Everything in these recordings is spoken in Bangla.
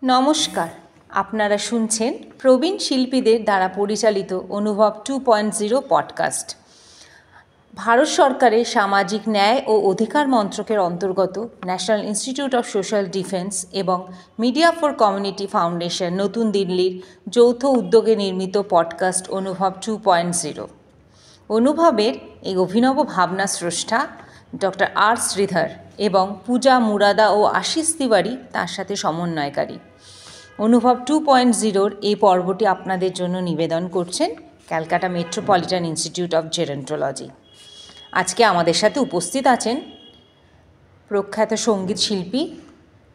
নমস্কার, আপনারা শুনছেন প্রবীণ শিল্পীদের দ্বারা পরিচালিত অনুভব 2.0 পডকাস্ট। ভারত সরকারের সামাজিক ন্যায় ও অধিকার মন্ত্রকের অন্তর্গত national institute of social defence এবং মিডিয়া ফর কমিউনিটি ফাউন্ডেশন নতুন দিল্লির যৌথ উদ্যোগে নির্মিত পডকাস্ট অনুভব 2.0। অনুভবের এই অভিনব ভাবনা স্রষ্টা ডক্টর আর শ্রীধর এবং পূজা মুরাদা ও আশিস তিওয়ারি তার সাথে সমন্বয়কারী। অনুভব 2.0-র এই পর্বটি আপনাদের জন্য নিবেদন করছেন Calcutta metropolitan institute of gerontology. আজকে আমাদের সাথে উপস্থিত আছেন প্রখ্যাত সঙ্গীত শিল্পী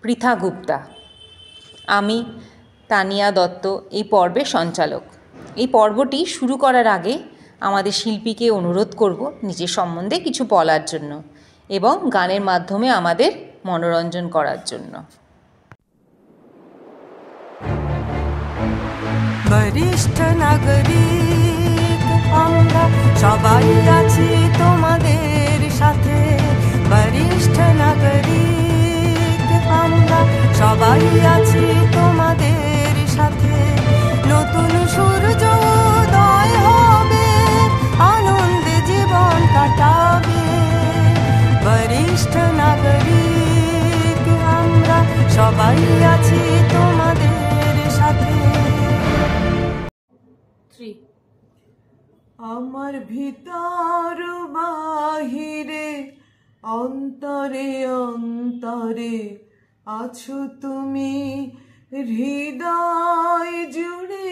পৃথা গুপ্তা। আমি তানিয়া দত্ত এই পর্বের সঞ্চালক। এই পর্বটি শুরু করার আগে আমাদের শিল্পীকে অনুরোধ করব নিজের সম্বন্ধে কিছু বলার জন্য এবং গানের মাধ্যমে আমাদের মনোরঞ্জন করার জন্য। বরিষ্ঠ নাগরিক আমরা সবাই আছি তোমাদের সাথে, বরিষ্ঠ নাগরিক আমরা সবাই আছি তোমাদের সাথে। নতুন সূর্য উদয় হবে, আনন্দে জীবন কাটাবে, বরিষ্ঠ নাগরিক আমরা সবাই আছি তোমাদের সাথে। আমার ভিতর বাহিরে অন্তরে অন্তরে আছো তুমি, হৃদয় জুড়ে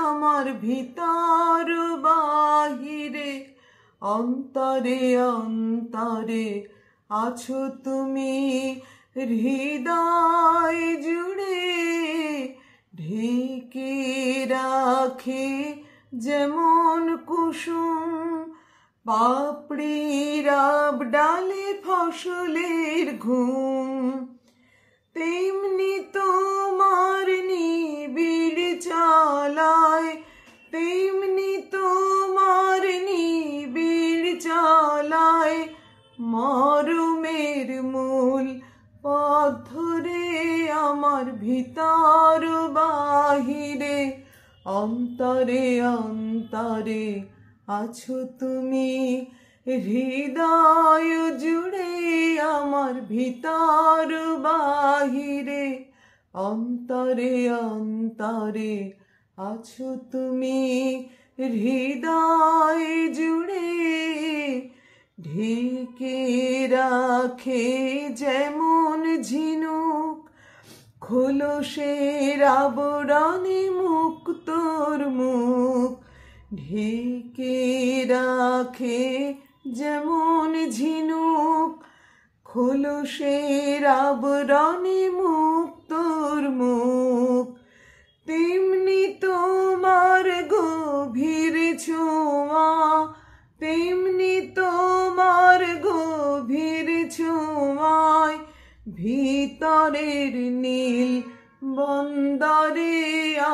আমার ভিতর বাহিরে অন্তরে অন্তরে আছো তুমি, হৃদয় জুড়ে ঢেকে রাখে যেমন কুসুম পাপড়ির ডালে ফসলের ঘুম, তেমনি তোমার নিবিড় চালায়, তেমনি তোমার নিবিড় চালায় মরমের মূল পথ ধরে আমার ভিতর বাহিরে অন্তরে অন্তরে আছো তুমি, হৃদয় জুড়ে আমার ভিতর বাহিরে অন্তরে অন্তরে আছো তুমি, হৃদয় জুড়ে ঢেকে রাখে যেমন ঝিনুক খোলসের আবরণে মুক্তোর মুখ, ঢেকে রাখে যেমন ঝিনুক খোলসের আবরণে মুক্তোর মুখ, তেমনি তোমার গভীর ছোঁয়া, তেমনি তোমার গভীর ছোঁয়ায় ভিতরের নীল বন্দরে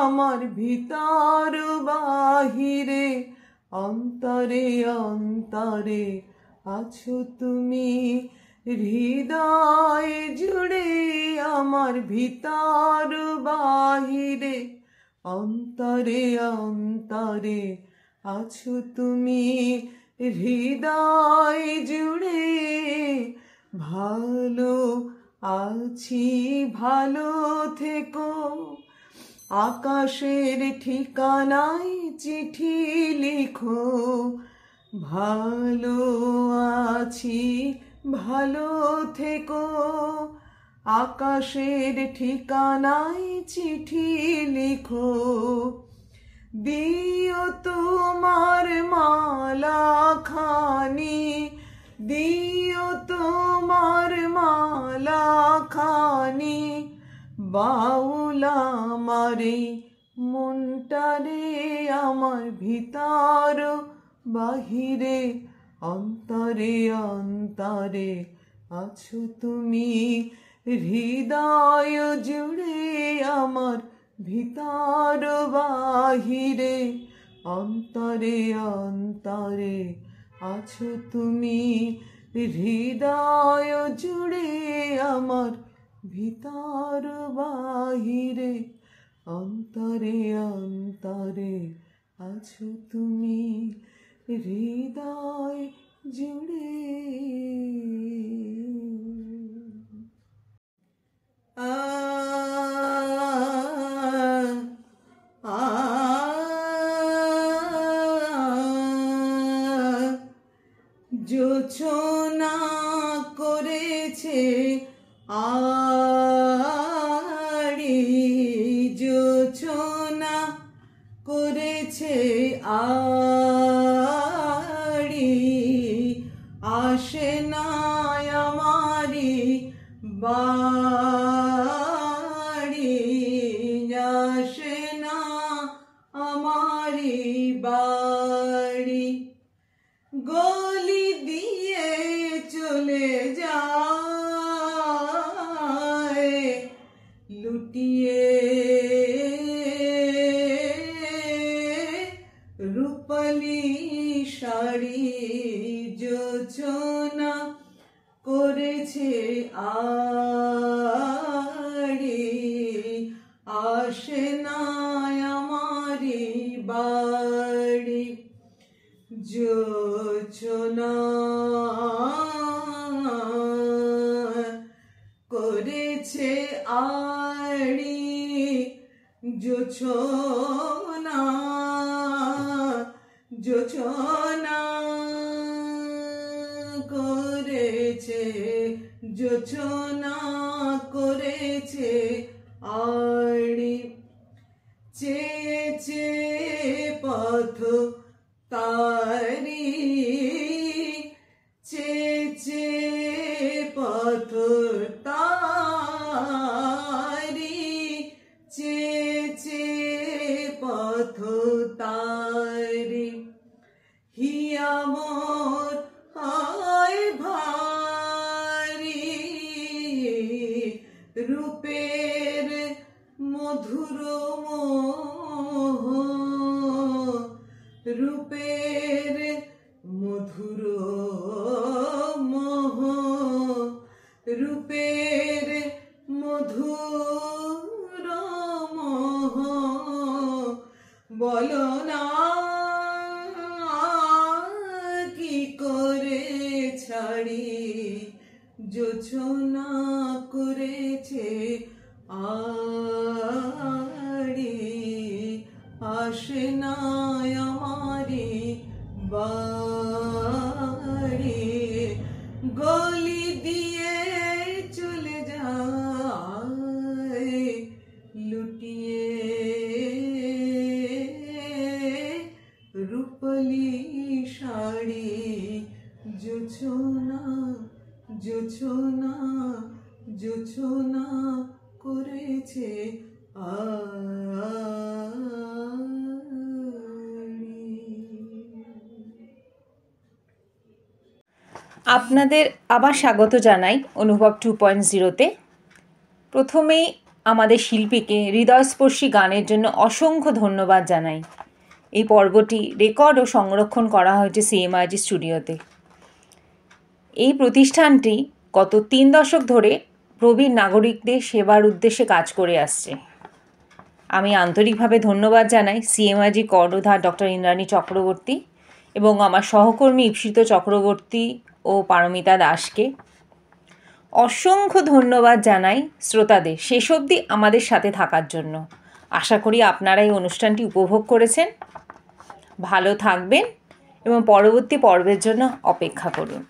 আমার ভিতর বাহিরে অন্তরে অন্তরে আছো তুমি, হৃদয় জুড়ে আমার ভিতর বাহিরে অন্তরে অন্তরে আছো তুমি, হৃদয় জুড়ে ভালো আছি ভালো থেকো, আকাশের ঠিকানায় চিঠি লিখো, ভালো আছি ভালো থেকো, আকাশের ঠিকানায় চিঠি লিখো, দিও তোমার মালা খানি, দিও তোমার মালা খানি, বাউলা আমারে মনটারে আমার ভিতর বাহিরে অন্তরে অন্তরে আছো তুমি, হৃদয় জুড়ে আমার ভিতর বাহিরে অন্তরে অন্তরে আছো তুমি, হৃদয় জুড়ে আমার ভিতর বাহিরে অন্তরে অন্তরে আছো তুমি হৃদয় জুড়ে। আ আ জোছনা করেছে আড়ি, জোছনা করেছে আড়ি, আসে না আমারি বাড়ি, আসে না আমারি বাড়ি, গলি দিয়ে চলে যায় লুটিয়ে রূপালি শাড়ি, জোছনা করেছে আড়ি, আসে না আমারি বাড়ি, জোছনা করেছে আড়ি, জোছনা, জোছনা করেছে, জোছনা করেছে আড়ি, চেয়েছে পথ তারি, চেয়েছে পথ তারি, চেয়েছে পথ তারি, হিয়া মোর হয় ভারি, রূপের মধুর মোহ, রূপের মধুর মোহ, রূপের মধুর মোহ, বলো না কি করে ছাড়ি, জোছনা করেছে আড়ি, আসে না আমারি বাড়ি, গলি দিয়ে চলে যায় লুটিয়ে রূপালি শাড়ি, জোছনা, জোছনা, জোছনা করেছে আপনাদের আবার স্বাগত জানাই অনুভব 2.0-তে। প্রথমেই আমাদের শিল্পীকে হৃদয়স্পর্শী গানের জন্য অসংখ্য ধন্যবাদ জানাই। এই পর্বটি রেকর্ড ও সংরক্ষণ করা হয়েছে CMRG স্টুডিওতে। এই প্রতিষ্ঠানটি গত 3 দশক ধরে প্রবীণ নাগরিকদের সেবার উদ্দেশ্যে কাজ করে আসছে। আমি আন্তরিকভাবে ধন্যবাদ জানাই CMRG কর্ণধার ডক্টর ইন্দ্রাণী চক্রবর্তী এবং আমার সহকর্মী ঈপ্সিত চক্রবর্তী ও পারমিতা দাসকে। অসংখ্য ধন্যবাদ জানাই শ্রোতাদের শেষ অবধি আমাদের সাথে থাকার জন্য। আশা করি আপনারা এই অনুষ্ঠানটি উপভোগ করেছেন। ভালো থাকবেন এবং পরবর্তী পর্বের জন্য অপেক্ষা করুন।